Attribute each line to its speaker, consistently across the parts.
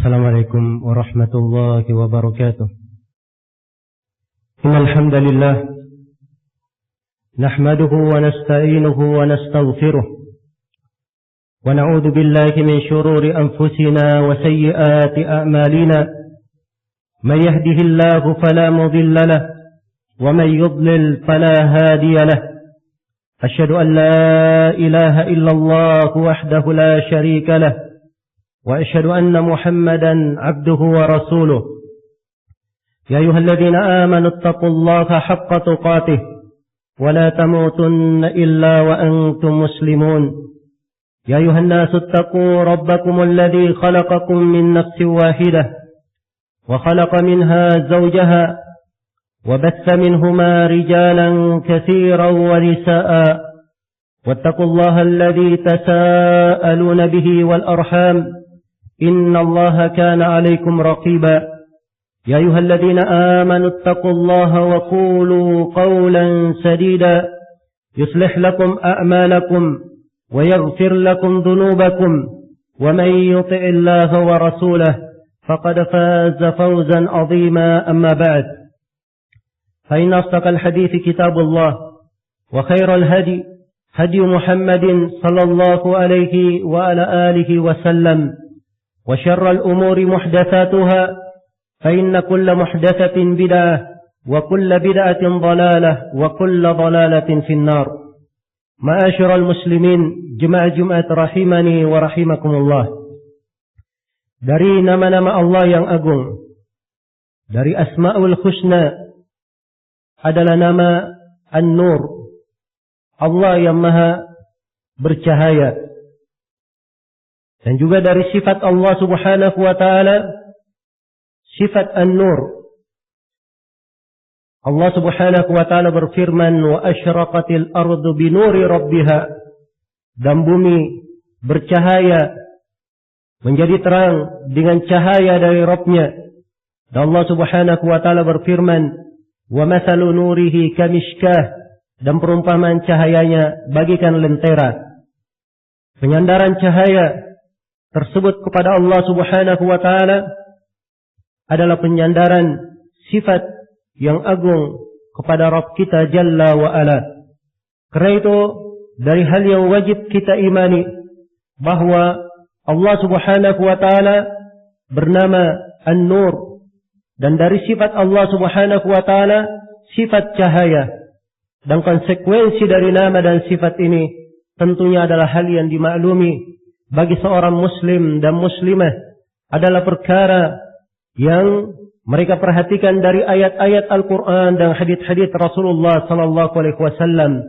Speaker 1: السلام عليكم ورحمة الله وبركاته. إن الحمد لله نحمده ونستعينه ونستغفره ونعوذ بالله من شرور أنفسنا وسيئات أعمالنا. من يهده الله فلا مضل له ومن يضلل فلا هادي له. أشهد أن لا إله إلا الله وحده لا شريك له وأشهد أن محمدا عبده ورسوله. يا أيها الذين آمنوا اتقوا الله حق تقاته ولا تموتن إلا وأنتم مسلمون. يا أيها الناس اتقوا ربكم الذي خلقكم من نفس واحدة وخلق منها زوجها وبث منهما رجالا كثيرا ونساء واتقوا الله الذي تساءلون به والأرحام إن الله كان عليكم رقيبا. يا أيها الذين آمنوا اتقوا الله وقولوا قولا سديدا يصلح لكم أعمالكم ويغفر لكم ذنوبكم ومن يطع الله ورسوله فقد فاز فوزا عظيما. أما بعد فإن أصدق الحديث كتاب الله وخير الهدي هدي محمد صلى الله عليه وعلى آله وسلم وشر الأمور محدثاتها فإن كل محدثة بدعة وكل بدعة ضلالة وكل ضلالة في النار. معاشر المسlimin, jemaah Jumat rahimani wa rahimakumullah. Dari nama-nama Allah yang agung, dari Asmaul Husna adalah nama An-Nur, Allah yang maha bercahaya. Dan juga dari sifat Allah subhanahu wa ta'ala, sifat An-Nur. Allah subhanahu wa ta'ala berfirman, wa asyraqatil ardu binuri rabbiha. Dan bumi bercahaya, menjadi terang dengan cahaya dari Rabbnya. Dan Allah subhanahu wa ta'ala berfirman, wa mathalu nurihi kamishkah. Dan perumpamaan cahayanya bagikan lentera. Penyandaran cahaya tersebut kepada Allah subhanahu wa ta'ala adalah penyandaran sifat yang agung kepada Rabb kita Jalla wa Ala. Karena itu dari hal yang wajib kita imani bahwa Allah subhanahu wa ta'ala bernama An-Nur. Dan dari sifat Allah subhanahu wa ta'ala sifat cahaya. Dan konsekuensi dari nama dan sifat ini tentunya adalah hal yang dimaklumi bagi seorang muslim dan muslimah, adalah perkara yang mereka perhatikan dari ayat-ayat Al-Quran dan hadits-hadits Rasulullah sallallahu alaihi wasallam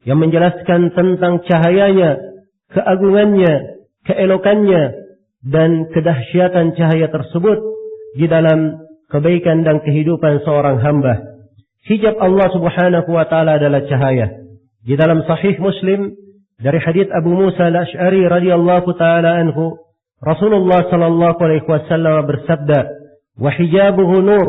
Speaker 1: yang menjelaskan tentang cahayanya, keagungannya, keelokannya dan kedahsyatan cahaya tersebut di dalam kebaikan dan kehidupan seorang hamba. Hijab Allah subhanahu wa ta'ala adalah cahaya. Di dalam Sahih Muslim dari hadits Abu Musa al-Ash'ari radhiyallahu ta'ala anhu, Rasulullah sallallahu alaihi wasallam bersabda, wa hijabuhu nur,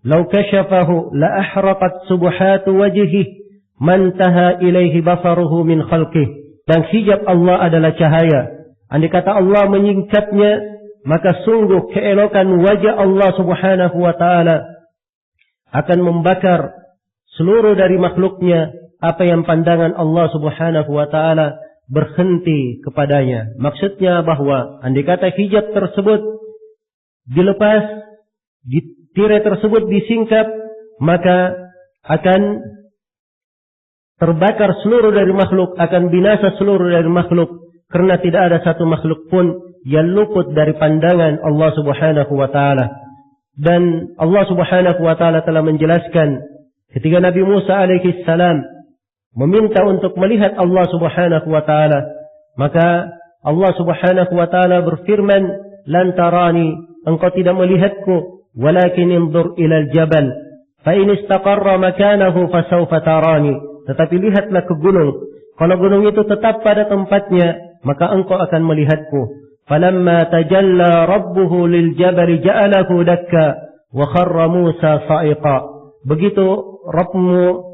Speaker 1: law kashafahu la ahraqat subuhatu wajhihi man taha ilaihi basaruhu min khalqihi. Dan hijab Allah adalah cahaya. Andai kata Allah menyingkapnya, maka sungguh keelokan wajah Allah subhanahu wa ta'ala akan membakar seluruh dari makhluknya apa yang pandangan Allah subhanahu wa ta'ala berhenti kepadanya. Maksudnya bahwa andai kata hijab tersebut dilepas, tirai tersebut disingkap, maka akan terbakar seluruh dari makhluk, akan binasa seluruh dari makhluk, karena tidak ada satu makhluk pun yang luput dari pandangan Allah subhanahu wa ta'ala. Dan Allah subhanahu wa ta'ala telah menjelaskan ketika Nabi Musa alaihi salam meminta untuk melihat Allah subhanahu wa ta'ala, maka Allah subhanahu wa ta'ala berfirman, lan tarani, engkau tidak melihatku, walakin inzur ilal jabal fa in istaqarra makanahu fasawfa tarani. Tetapi lihatlah ke gunung, kalau gunung itu tetap pada tempatnya, maka engkau akan melihatku. Falamma tajalla rabbuhu lil jabali ja'alahu dakka wa kharra Musa sa'iqa. Begitu Rabbmu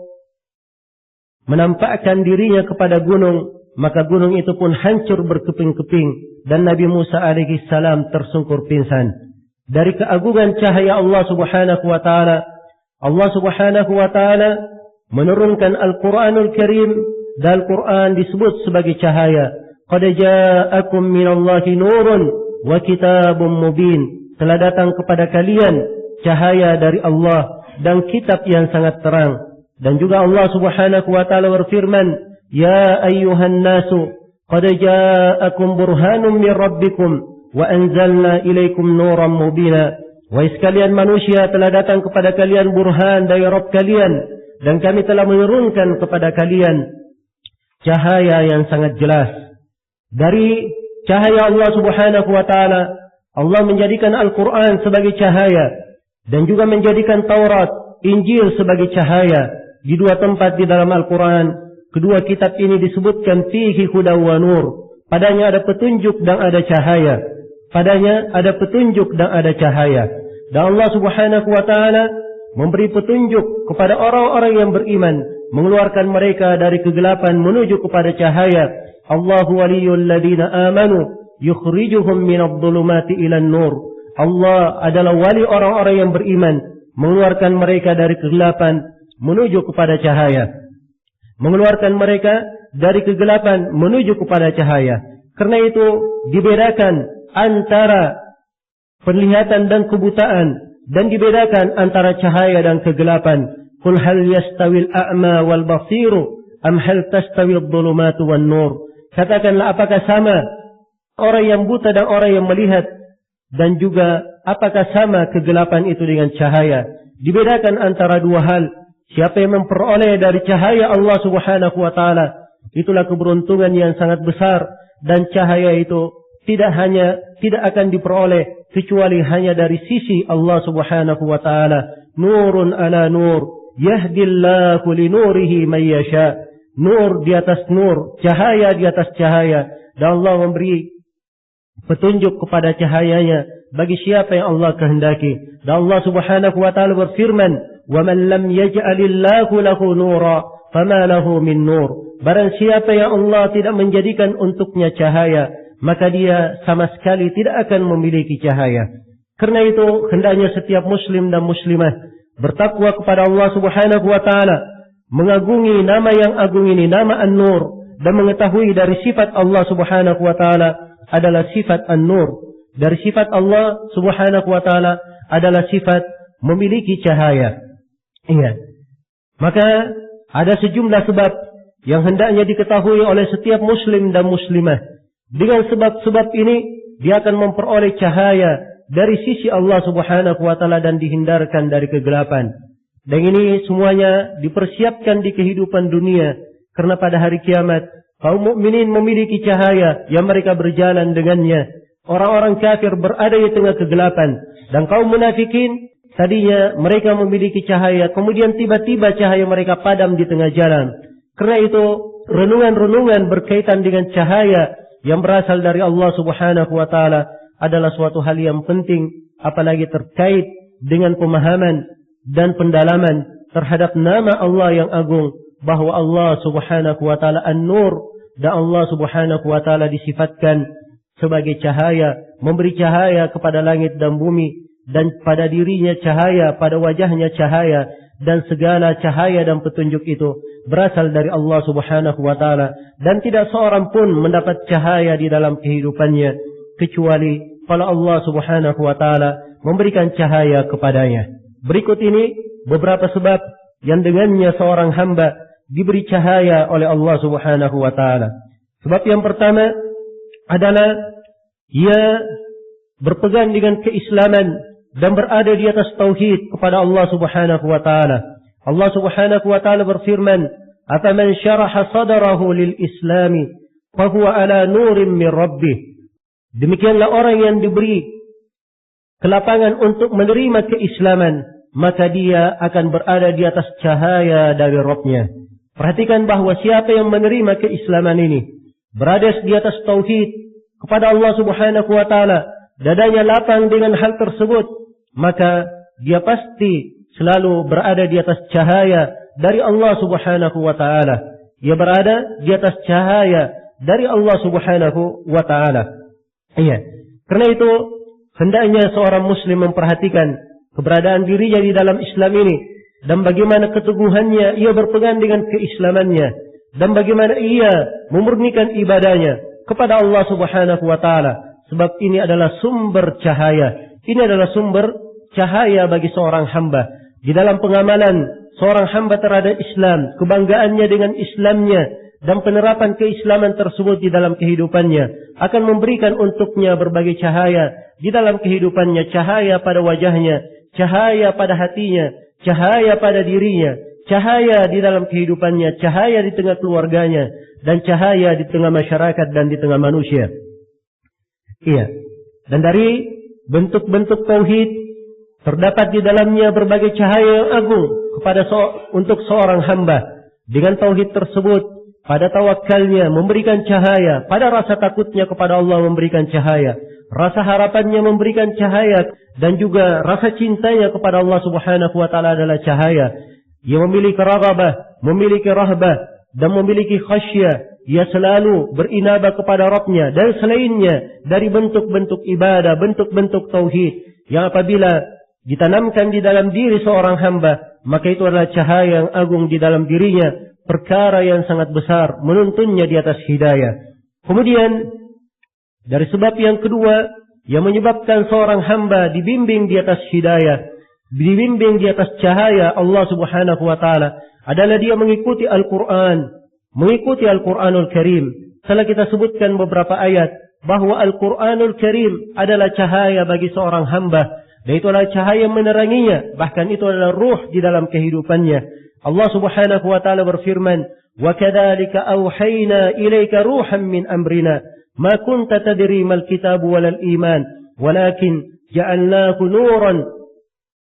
Speaker 1: menampakkan dirinya kepada gunung, maka gunung itu pun hancur berkeping-keping dan Nabi Musa alaihi salam tersungkur pingsan. dari keagungan cahaya Allah Subhanahu wa taala. Allah Subhanahu wa taala menurunkan Al-Qur'anul Karim, dan Al-Qur'an disebut sebagai cahaya. Qad ja'akum minallahi nurun wa kitabun mubin. Telah datang kepada kalian cahaya dari Allah dan kitab yang sangat terang. Dan juga Allah Subhanahu wa taala berfirman, "Ya ayyuhan nasu, qad ja'akum burhanun min rabbikum wa anzalna ilaikum nuran mubina." Wahai sekalian manusia, telah datang kepada kalian burhan dari Rabb kalian, dan kami telah menurunkan kepada kalian cahaya yang sangat jelas. Dari cahaya Allah Subhanahu wa taala, Allah menjadikan Al-Qur'an sebagai cahaya, dan juga menjadikan Taurat, Injil sebagai cahaya. Di dua tempat di dalam Al-Quran, kedua kitab ini disebutkan fihi huda wa nur. Padanya ada petunjuk dan ada cahaya. Padanya ada petunjuk dan ada cahaya. Dan Allah Subhanahu wa taala memberi petunjuk kepada orang-orang yang beriman, mengeluarkan mereka dari kegelapan menuju kepada cahaya. Allahu waliyul ladina amanu yukhrijuhum minadh dhulumati ilan nur. Allah adalah wali orang-orang yang beriman, mengeluarkan mereka dari kegelapan menuju kepada cahaya. Mengeluarkan mereka dari kegelapan menuju kepada cahaya. Karena itu dibedakan antara penglihatan dan kebutaan, dan dibedakan antara cahaya dan kegelapan. Qul hal yastawil a'ma wal basiru am hal tastawil dhulumatu wan nur. Katakanlah, apakah sama orang yang buta dan orang yang melihat, dan juga apakah sama kegelapan itu dengan cahaya. Dibedakan antara dua hal. Siapa yang memperoleh dari cahaya Allah Subhanahu wa taala, itulah keberuntungan yang sangat besar, dan cahaya itu tidak akan diperoleh kecuali hanya dari sisi Allah Subhanahu wa taala. Nurun ala nur, yahdillahu linurihi man yasha. Nur di atas nur, cahaya di atas cahaya, dan Allah memberi petunjuk kepada cahayanya bagi siapa yang Allah kehendaki. Dan Allah Subhanahu wa taala berfirman, "Wa man lam yaj'alillahu lahu nura, fama lahu min nur." Barang siapa yang Allah tidak menjadikan untuknya cahaya, maka dia sama sekali tidak akan memiliki cahaya. Karena itu hendaknya setiap muslim dan muslimah bertakwa kepada Allah Subhanahu wa taala, mengagungi nama yang agung ini, nama An-Nur, dan mengetahui dari sifat Allah Subhanahu wa taala adalah sifat An-Nur. Dari sifat Allah Subhanahu wa taala adalah sifat memiliki cahaya. Iya. Maka ada sejumlah sebab yang hendaknya diketahui oleh setiap muslim dan muslimah. Dengan sebab-sebab ini dia akan memperoleh cahaya dari sisi Allah Subhanahu wa taala dan dihindarkan dari kegelapan. Dan ini semuanya dipersiapkan di kehidupan dunia, karena pada hari kiamat kaum mukminin memiliki cahaya yang mereka berjalan dengannya. Orang-orang kafir berada di tengah kegelapan, dan kaum munafikin tadinya mereka memiliki cahaya, kemudian tiba-tiba cahaya mereka padam di tengah jalan. Karena itu renungan-renungan berkaitan dengan cahaya yang berasal dari Allah Subhanahu wa taala adalah suatu hal yang penting, apalagi terkait dengan pemahaman dan pendalaman terhadap nama Allah yang agung, bahwa Allah Subhanahu wa taala An-Nur, dan Allah Subhanahu wa taala disifatkan sebagai cahaya, memberi cahaya kepada langit dan bumi, dan pada dirinya cahaya, pada wajahnya cahaya, dan segala cahaya dan petunjuk itu berasal dari Allah Subhanahu wa taala, dan tidak seorang pun mendapat cahaya di dalam kehidupannya kecuali kalau Allah Subhanahu wa taala memberikan cahaya kepadanya. Berikut ini beberapa sebab yang dengannya seorang hamba diberi cahaya oleh Allah Subhanahu wa taala. Sebab yang pertama adalah ia berpegang dengan keislaman dan berada di atas tauhid kepada Allah Subhanahu wa taala. Allah Subhanahu wa taala berfirman, "Afaman syaraha sadrahu lil islami fa huwa ala nurin min rabbih." Demikianlah orang yang diberi kelapangan untuk menerima keislaman, maka dia akan berada di atas cahaya dari Rabb-Nya. Perhatikan bahwa siapa yang menerima keislaman ini, berada di atas tauhid kepada Allah Subhanahu wa taala, dadanya lapang dengan hal tersebut, maka dia pasti selalu berada di atas cahaya dari Allah Subhanahu wa taala. Dia berada di atas cahaya dari Allah Subhanahu wa taala. Iya. Karena itu hendaknya seorang muslim memperhatikan keberadaan dirinya di dalam Islam ini dan bagaimana keteguhannya ia berpegang dengan keislamannya dan bagaimana ia memurnikan ibadahnya kepada Allah Subhanahu wa taala, sebab ini adalah sumber cahaya. Ini adalah sumber cahaya bagi seorang hamba. Di dalam pengamalan seorang hamba terhadap Islam, kebanggaannya dengan Islamnya dan penerapan keislaman tersebut di dalam kehidupannya akan memberikan untuknya berbagai cahaya di dalam kehidupannya, cahaya pada wajahnya, cahaya pada hatinya, cahaya pada dirinya, cahaya di dalam kehidupannya, cahaya di tengah keluarganya, dan cahaya di tengah masyarakat dan di tengah manusia. Iya. Dan dari bentuk-bentuk tauhid terdapat di dalamnya berbagai cahaya yang agung untuk seorang hamba. Dengan tauhid tersebut, pada tawakalnya memberikan cahaya, pada rasa takutnya kepada Allah memberikan cahaya, rasa harapannya memberikan cahaya, dan juga rasa cintanya kepada Allah Subhanahu wa taala adalah cahaya. Ia memiliki raghabah, memiliki rahbah, dan memiliki khasyah. Ia selalu berinabah kepada Rabbnya dan selainnya dari bentuk-bentuk ibadah, bentuk-bentuk tauhid yang apabila ditanamkan di dalam diri seorang hamba, maka itu adalah cahaya yang agung di dalam dirinya, perkara yang sangat besar menuntunnya di atas hidayah. Kemudian dari sebab yang kedua yang menyebabkan seorang hamba dibimbing di atas hidayah, dibimbing di atas cahaya Allah Subhanahu wa taala adalah dia mengikuti Al-Quran, mengikuti Al-Quranul Karim. Setelah kita sebutkan beberapa ayat bahwa Al-Quranul Karim adalah cahaya bagi seorang hamba, dan itu adalah cahaya yang meneranginya, bahkan itu adalah ruh di dalam kehidupannya. Allah Subhanahu wa taala berfirman, "Wa kadzalika auhayna ilaika ruhan min amrina, ma kunta tadri mal kitab walal iman, walakin ja'alnahu nuran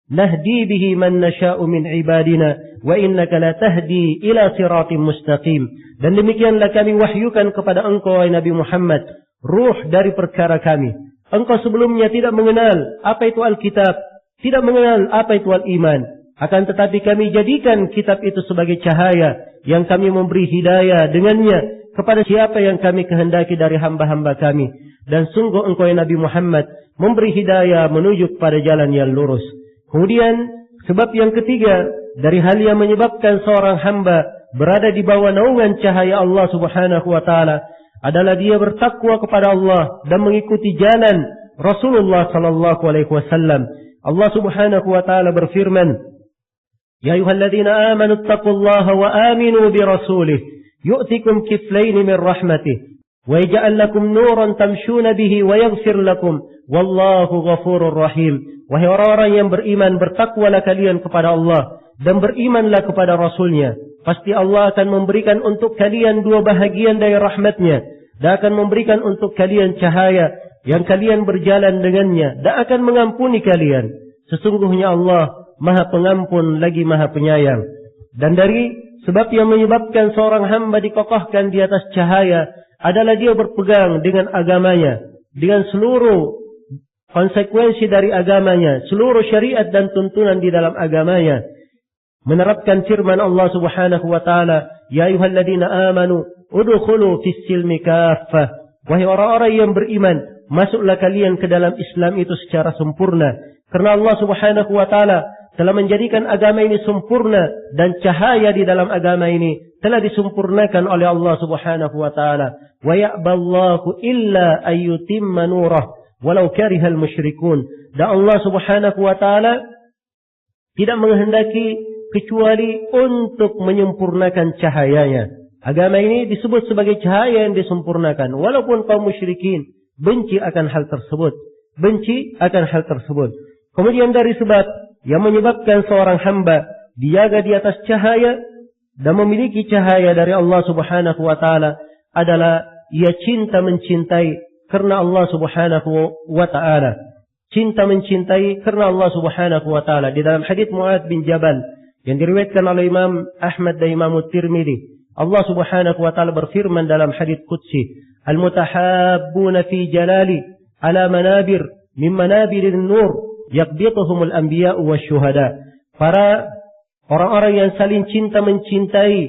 Speaker 1: nahdi bihi man nasha'u min ibadina wa innaka la tahdi ila siratim mustaqim." Dan demikianlah kami wahyukan kepada engkau wahai Nabi Muhammad ruh dari perkara kami. Engkau sebelumnya tidak mengenal apa itu Alkitab, tidak mengenal apa itu al-iman, akan tetapi kami jadikan kitab itu sebagai cahaya yang kami memberi hidayah dengannya kepada siapa yang kami kehendaki dari hamba-hamba kami. Dan sungguh engkau Nabi Muhammad memberi hidayah menuju kepada jalan yang lurus. Kemudian sebab yang ketiga dari hal yang menyebabkan seorang hamba berada di bawah naungan cahaya Allah Subhanahu wa taala adalah dia bertakwa kepada Allah dan mengikuti jalan Rasulullah sallallahu alaihi wasallam. Allah Subhanahu wa taala berfirman, "Ya ayyuhalladzina amanu taqullaha wa aminu bi rasulih yu'tikum kiflayn min rahmatih wa yaj'al lakum nuran tamshuna bihi wa yaghfir lakum wallahu ghafurur rahim." Wahai orang-orang yang beriman, bertakwalah kalian kepada Allah dan berimanlah kepada Rasulnya. Pasti Allah akan memberikan untuk kalian dua bahagian dari rahmatnya, dan akan memberikan untuk kalian cahaya yang kalian berjalan dengannya, dan akan mengampuni kalian. Sesungguhnya Allah Maha Pengampun lagi Maha Penyayang. Dan dari sebab yang menyebabkan seorang hamba dikokohkan di atas cahaya adalah dia berpegang dengan agamanya, dengan seluruh konsekuensi dari agamanya, seluruh syariat dan tuntunan di dalam agamanya. Menerapkan firman Allah Subhanahu wa taala, "Ya ayyuhalladzina amanu udkhulu fis-silmi kaffah." Wahai orang-orang yang beriman, masuklah kalian ke dalam Islam itu secara sempurna. Karena Allah Subhanahu wa taala telah menjadikan agama ini sempurna, dan cahaya di dalam agama ini telah disempurnakan oleh Allah Subhanahu wa taala. Wa ya'ballahu illa ayyutimma nurah walau karihal musyrikun. Dan Allah Subhanahu wa taala tidak menghendaki kecuali untuk menyempurnakan cahayanya. Agama ini disebut sebagai cahaya yang disempurnakan, walaupun kaum musyrikin benci akan hal tersebut, benci akan hal tersebut. Kemudian dari sebab yang menyebabkan seorang hamba dijaga di atas cahaya dan memiliki cahaya dari Allah Subhanahu wa taala adalah ia cinta mencintai karena Allah Subhanahu wa taala. Cinta mencintai karena Allah Subhanahu wa taala. Di dalam hadits Mu'adz bin Jabal yang diriwayatkan oleh Imam Ahmad dan Imam Tirmidzi, Allah Subhanahu wa taala berfirman dalam hadits qudsi, "Al-mutahabbuna fi jalali ala manabir min manabirin nur yaqbituhumul anbiya'u wasyuhada." Para orang-orang yang saling cinta mencintai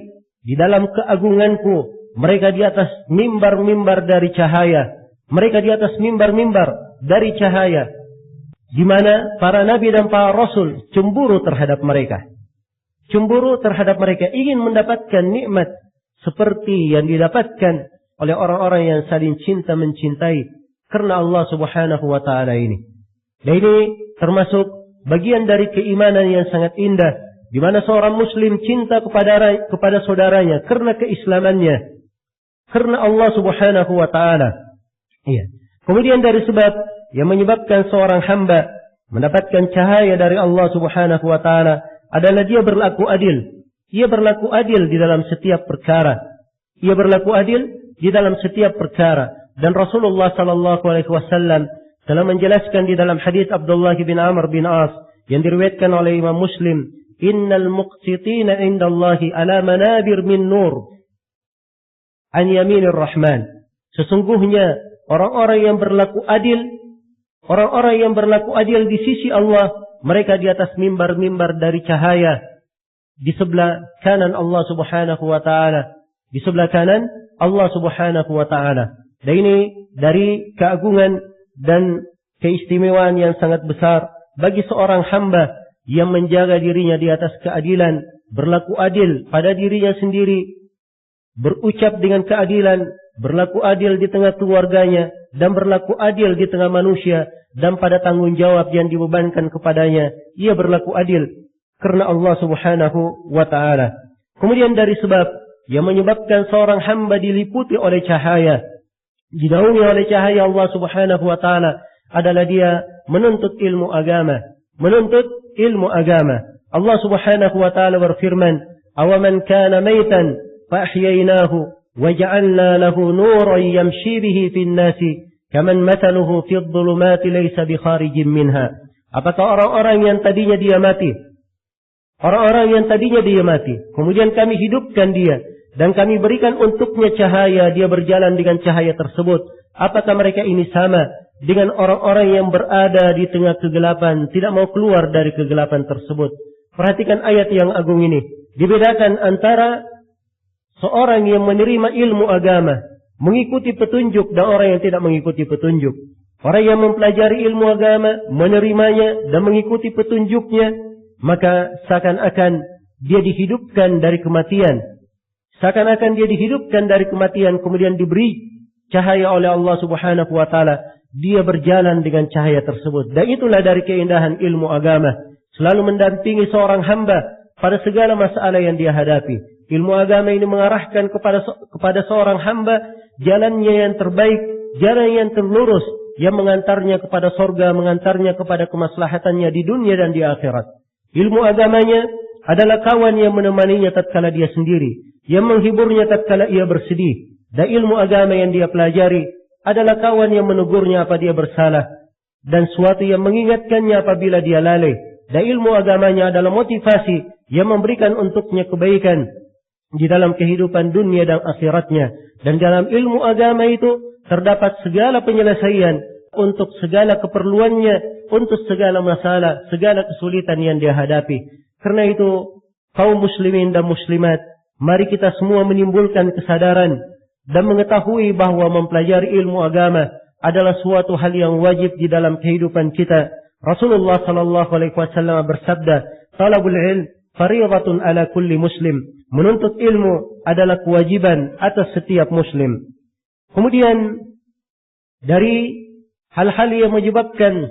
Speaker 1: di dalam keagunganku, mereka di atas mimbar-mimbar dari cahaya, mereka di atas mimbar-mimbar dari cahaya, di mana para nabi dan para rasul cemburu terhadap mereka. Cemburu terhadap mereka, ingin mendapatkan nikmat seperti yang didapatkan oleh orang-orang yang saling cinta mencintai karena Allah Subhanahu wa taala ini. Dan ini termasuk bagian dari keimanan yang sangat indah, di mana seorang muslim cinta kepada saudaranya karena keislamannya, karena Allah Subhanahu wa taala. Iya. Kemudian dari sebab yang menyebabkan seorang hamba mendapatkan cahaya dari Allah Subhanahu wa taala adalah dia berlaku adil. Ia berlaku adil di dalam setiap perkara. Ia berlaku adil di dalam setiap perkara. Dan Rasulullah sallallahu alaihi wasallam telah menjelaskan di dalam hadis Abdullah bin Amr bin As yang diriwayatkan oleh Imam Muslim, "Innal muqsitina indallahi ala manabir min nur an yaminir rahman." Sesungguhnya orang-orang yang berlaku adil, orang-orang yang berlaku adil di sisi Allah, mereka di atas mimbar-mimbar dari cahaya di sebelah kanan Allah Subhanahu wa taala, di sebelah kanan Allah Subhanahu wa taala. Dan ini dari keagungan dan keistimewaan yang sangat besar bagi seorang hamba yang menjaga dirinya di atas keadilan, berlaku adil pada dirinya sendiri, berucap dengan keadilan, berlaku adil di tengah keluarganya, dan berlaku adil di tengah manusia, dan pada tanggung jawab yang dibebankan kepadanya, ia berlaku adil karena Allah Subhanahu wa ta'ala. Kemudian dari sebab yang menyebabkan seorang hamba diliputi oleh cahaya, dinaungi oleh cahaya Allah Subhanahu wa ta'ala, adalah dia menuntut ilmu agama. Menuntut ilmu agama. Allah Subhanahu wa ta'ala berfirman, "Awaman kana maitan fa ahyaynahu وجعلنا له نورا يمشي به في الناس كمن مثله في الظلمات ليس بخارج منها." Apakah orang-orang yang tadinya dia mati, orang-orang yang tadinya dia mati, kemudian kami hidupkan dia dan kami berikan untuknya cahaya, dia berjalan dengan cahaya tersebut, apakah mereka ini sama dengan orang-orang yang berada di tengah kegelapan, tidak mau keluar dari kegelapan tersebut? Perhatikan ayat yang agung ini. Dibedakan antara seorang yang menerima ilmu agama, mengikuti petunjuk, dan orang yang tidak mengikuti petunjuk. Orang yang mempelajari ilmu agama, menerimanya dan mengikuti petunjuknya, maka seakan-akan dia dihidupkan dari kematian. Seakan-akan dia dihidupkan dari kematian, kemudian diberi cahaya oleh Allah Subhanahu wa ta'ala. Dia berjalan dengan cahaya tersebut. Dan itulah dari keindahan ilmu agama. Selalu mendampingi seorang hamba pada segala masalah yang dia hadapi. Ilmu agama ini mengarahkan kepada seorang hamba jalannya yang terbaik, jalan yang terlurus, yang mengantarnya kepada surga, mengantarnya kepada kemaslahatannya di dunia dan di akhirat. Ilmu agamanya adalah kawan yang menemaninya tatkala dia sendiri, yang menghiburnya tatkala ia bersedih. Dan ilmu agama yang dia pelajari adalah kawan yang menegurnya apabila dia bersalah, dan suatu yang mengingatkannya apabila dia lalai. Dan ilmu agamanya adalah motivasi yang memberikan untuknya kebaikan di dalam kehidupan dunia dan akhiratnya. Dan dalam ilmu agama itu terdapat segala penyelesaian untuk segala keperluannya, untuk segala masalah, segala kesulitan yang dia hadapi. Karena itu, kaum muslimin dan muslimat, mari kita semua menimbulkan kesadaran dan mengetahui bahwa mempelajari ilmu agama adalah suatu hal yang wajib di dalam kehidupan kita. Rasulullah sallallahu alaihi wasallam bersabda, "Talabul ilm fariidatun ala kulli muslim." Menuntut ilmu adalah kewajiban atas setiap muslim. Kemudian dari hal-hal yang menyebabkan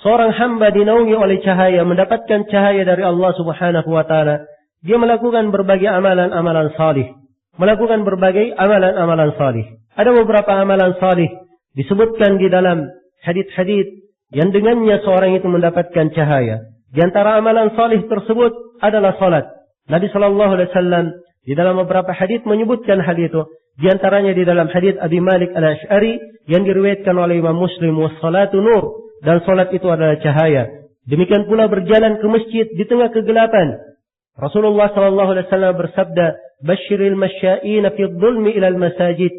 Speaker 1: seorang hamba dinaungi oleh cahaya, mendapatkan cahaya dari Allah Subhanahu wa ta'ala, dia melakukan berbagai amalan-amalan salih. Melakukan berbagai amalan-amalan salih. Ada beberapa amalan salih disebutkan di dalam hadits-hadits yang dengannya seorang itu mendapatkan cahaya. Di antara amalan salih tersebut adalah salat. Nabi sallallahu alaihi wasallam di dalam beberapa hadits menyebutkan hal itu. Di antaranya di dalam hadits Abi Malik Al-Asy'ari yang diriwayatkan oleh Imam Muslim, "Was-salatu nur." Dan salat itu adalah cahaya. Demikian pula berjalan ke masjid di tengah kegelapan. Rasulullah sallallahu alaihi wasallam bersabda, "Basyiril masya'ina fi dhulmi ila al-masajid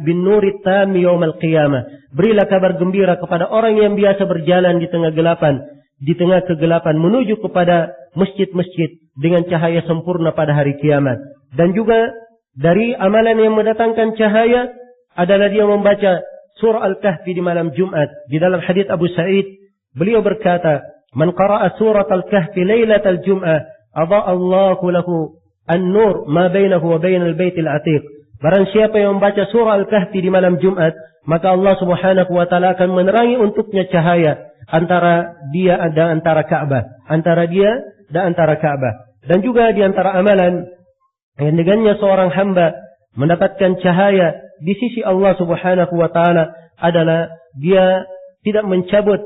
Speaker 1: bin nuri tammi yaumil qiyamah." Berilah kabar gembira kepada orang yang biasa berjalan di tengah kegelapan menuju kepada masjid-masjid dengan cahaya sempurna pada hari kiamat. Dan juga dari amalan yang mendatangkan cahaya adalah dia membaca surah Al-Kahfi di malam Jumat. Di dalam hadits Abu Sa'id, beliau berkata, "Man qara'a surat Al-Kahfi lailatal Jum'ah, adha'a Allahu lahu an-nur ma bainahu wa bainal baitil atiq." Barang siapa yang membaca surah Al-Kahfi di malam Jumat, maka Allah Subhanahu wa taala akan menerangi untuknya cahaya antara dia dan antara Ka'bah, antara dia dan antara Ka'bah. Dan juga di antara amalan yang dengannya seorang hamba mendapatkan cahaya di sisi Allah Subhanahu wa taala adalah dia tidak mencabut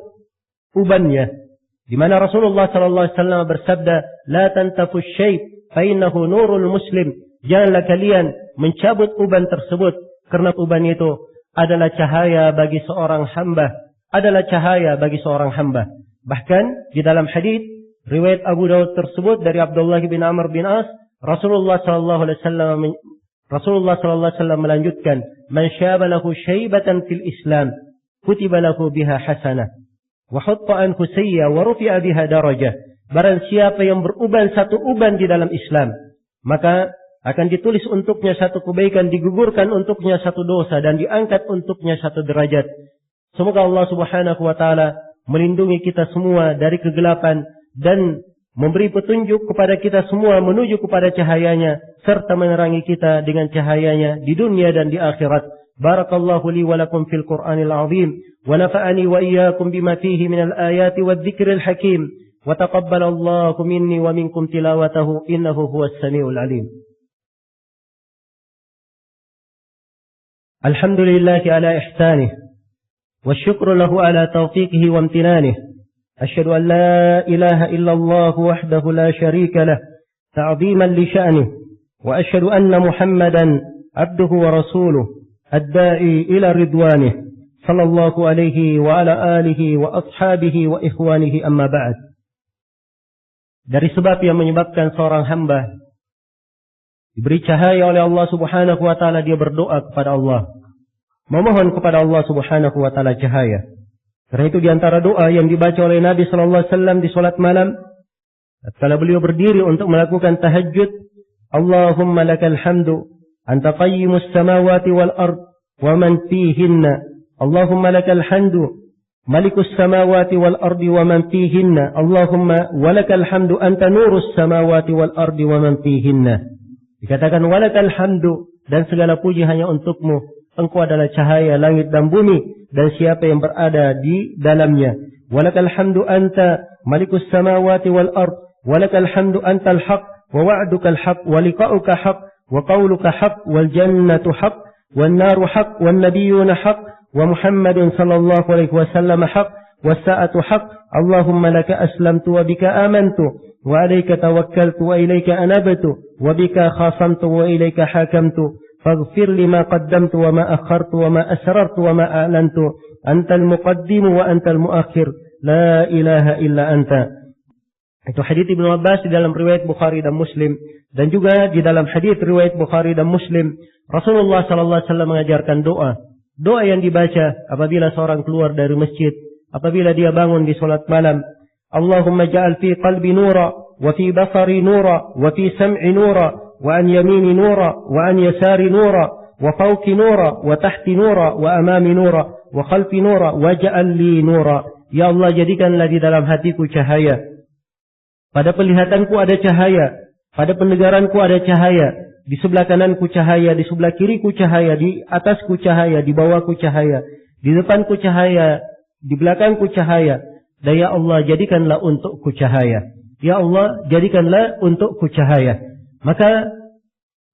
Speaker 1: ubannya. Di mana Rasulullah sallallahu alaihi wasallam bersabda, "La tantafu syai' fa innahu nurul muslim." Janganlah kalian mencabut uban tersebut, karena uban itu adalah cahaya bagi seorang hamba, adalah cahaya bagi seorang hamba. Bahkan di dalam hadis riwayat Abu Daud tersebut dari Abdullah bin Amr bin As, Rasulullah sallallahu alaihi wasallam melanjutkan, "Man syaba lahu syaibatan fil Islam, kutiba lahu biha hasanah, wa hutta anhu sayyi'a wa rufi'a biha darajah." Barang siapa yang beruban satu uban di dalam Islam, maka akan ditulis untuknya satu kebaikan, digugurkan untuknya satu dosa, dan diangkat untuknya satu derajat. Semoga Allah Subhanahu wa taala melindungi kita semua dari kegelapan dan memberi petunjuk kepada kita semua menuju kepada cahayanya, serta menerangi kita dengan cahayanya di dunia dan di akhirat. Barakallahu li wa lakum fil Qur'anil azim, wa nafa'ani wa iyyakum bima fihi minal ayati wadh-dhikril hakim, wa taqabbalallahu minni wa minkum tilawatahu innahu huwas samiul alim. Alhamdulillah ala ihsanih, wa syukru lahu ala taufiqihi wa amtinanih. Asyhadu an la ilaha illallah wahdahu la syarika lah, ta'ziman li sya'nih, wa asyhadu anna Muhammadan abduhu wa rasuluh, ad-da'i ila ridwanih, sallallahu alaihi wa ala alihi wa ashabihi wa ikhwanihi, amma ba'd. Dari sebab yang menyebabkan seorang hamba diberi cahaya oleh Allah Subhanahu wa taala, dia berdoa kepada Allah, memohon kepada Allah Subhanahu wa taala cahaya. Karena itu di antara doa yang dibaca oleh Nabi sallallahu alaihi wasallam di salat malam, tatkala beliau berdiri untuk melakukan tahajud, Allahumma lakal hamdu anta qayyimus samawati wal ard wa man fihinna. Allahumma lakal hamdu malikus samawati wal ardi wa man fihinna. Allahumma walakal hamdu anta nurus samawati wal ardi wa man fihinna. Dikatakan walakal hamdu, dan segala puji hanya untukmu. Engkau adalah cahaya langit dan bumi dan siapa yang berada di dalamnya. Walakal hamdu anta malikus samawati wal ard, walakal hamdu antal haq, wa wa'dukal haq, wa liqa'uka haq, wa qawluka haq, wal jannatu haq, wan naru haq, wan nabiyyuna haq, wa Muhammadun sallallahu alaihi wasallam haq, was sa'atu haq. Allahumma laka aslamtu wa bika amantu, wa alayka tawakkaltu wa ilayka anabtu, wa bika khasamtu wa ilayka hakamtu. فاغفر لما قدمت وما أخرت وما أسررت وما أعلنت أنت المقدم وأنت المؤخر لا إله إلا أنت. Itu hadits Ibnu Abbas di dalam riwayat Bukhari dan Muslim, dan juga di dalam hadits riwayat Bukhari dan Muslim Rasulullah sallallahu alaihi wasallam mengajarkan doa yang dibaca apabila seorang keluar dari masjid, apabila dia bangun di salat malam. Allahumma ja'al fi qalbi nura wa fi basari nura wa fi sam'i nura وعن يميني نورا وعن يساري نورا وفوق نورا وتحت نورا وأمامي نورا وخلفي نورا وجعل لي نورا. Ya Allah, jadikanlah di dalam hatiku cahaya, pada penglihatanku ada cahaya, pada pendengaranku ada cahaya, di sebelah kananku cahaya, di sebelah kiriku cahaya, di atasku cahaya, di bawahku cahaya, di depanku cahaya, di belakangku cahaya. Dan ya Allah, jadikanlah untukku cahaya. Ya Allah, jadikanlah untukku cahaya. Maka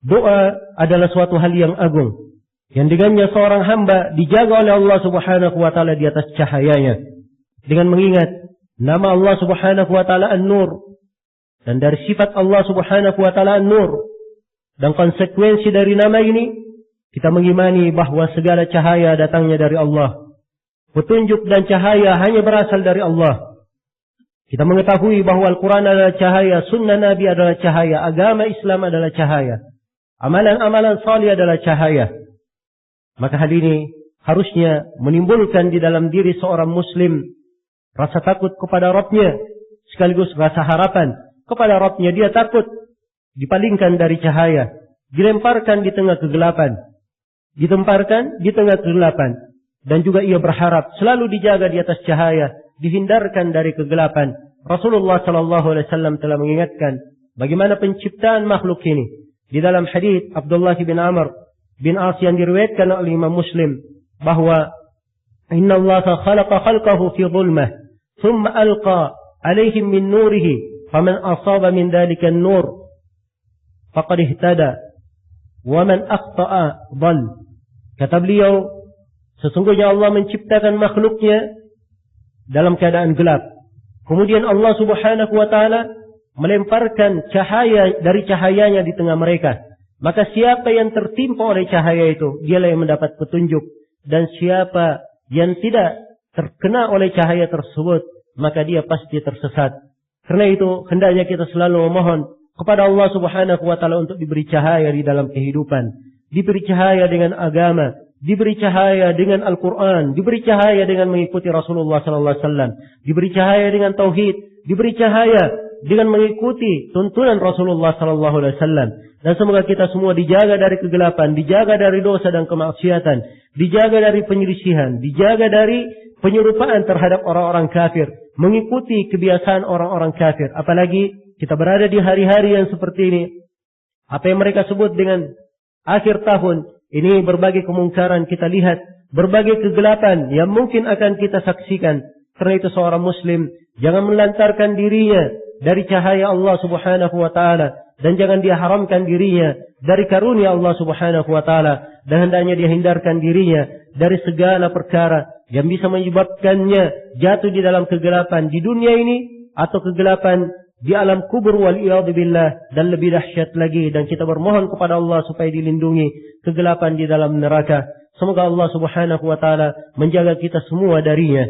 Speaker 1: doa adalah suatu hal yang agung, yang dengannya seorang hamba dijaga oleh Allah Subhanahu wa taala di atas cahayanya, dengan mengingat nama Allah Subhanahu wa taala An-Nur, dan dari sifat Allah Subhanahu wa taala An-Nur, dan konsekuensi dari nama ini kita mengimani bahwa segala cahaya datangnya dari Allah. Petunjuk dan cahaya hanya berasal dari Allah. Kita mengetahui bahwa Al-Quran adalah cahaya, sunnah Nabi adalah cahaya, agama Islam adalah cahaya, amalan-amalan salih adalah cahaya. Maka hal ini harusnya menimbulkan di dalam diri seorang muslim rasa takut kepada Rabbnya, sekaligus rasa harapan kepada Rabbnya. Dia takut dipalingkan dari cahaya, dilemparkan di tengah kegelapan, ditemparkan di tengah kegelapan. dan juga ia berharap selalu dijaga di atas cahaya, dihindarkan dari kegelapan. Rasulullah sallallahu alaihi wasallam telah mengingatkan bagaimana penciptaan makhluk ini. Di dalam hadis Abdullah bin Amr bin As yang diriwayatkan oleh Imam Muslim bahwa Inna Allah khalaqa khalqahu fi dhulmah thumma alqa alaihim min nurihi faman asaba min dhalika an-nur faqad ihtada wa man akhta'a dhal. Kata beliau, sesungguhnya Allah menciptakan makhluknya dalam keadaan gelap. Kemudian Allah Subhanahu wa taala melemparkan cahaya dari cahayanya di tengah mereka. Maka siapa yang tertimpa oleh cahaya itu, dialah yang mendapat petunjuk. Dan siapa yang tidak terkena oleh cahaya tersebut, maka dia pasti tersesat. Karena itu, hendaknya kita selalu memohon kepada Allah Subhanahu wa taala untuk diberi cahaya di dalam kehidupan. Diberi cahaya dengan agama, diberi cahaya dengan Al-Quran, diberi cahaya dengan mengikuti Rasulullah sallallahu alaihi wasallam, diberi cahaya dengan tauhid, diberi cahaya dengan mengikuti tuntunan Rasulullah sallallahu alaihi wasallam. Dan semoga kita semua dijaga dari kegelapan, dijaga dari dosa dan kemaksiatan, dijaga dari penyelisihan, dijaga dari penyerupaan terhadap orang-orang kafir, mengikuti kebiasaan orang-orang kafir. Apalagi kita berada di hari-hari yang seperti ini. Apa yang mereka sebut dengan akhir tahun, ini berbagai kemungkaran kita lihat, berbagai kegelapan yang mungkin akan kita saksikan. Karena itu seorang muslim jangan melantarkan dirinya dari cahaya Allah Subhanahu wa taala, dan jangan dia haramkan dirinya dari karunia Allah Subhanahu wa taala, dan hendaknya dia hindarkan dirinya dari segala perkara yang bisa menyebabkannya jatuh di dalam kegelapan di dunia ini atau kegelapan di alam kubur wal iyad billah, dan lebih dahsyat lagi. Dan kita bermohon kepada Allah supaya dilindungi kegelapan di dalam neraka. Semoga Allah Subhanahu wa taala menjaga kita semua darinya.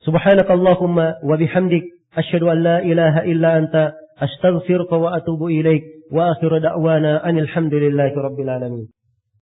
Speaker 1: Subhanakallahumma wa bihamdik asyhadu an la ilaha illa anta astaghfiruka wa atubu ilaik wa akhiru da'wana anil hamdulillahi rabbil alamin.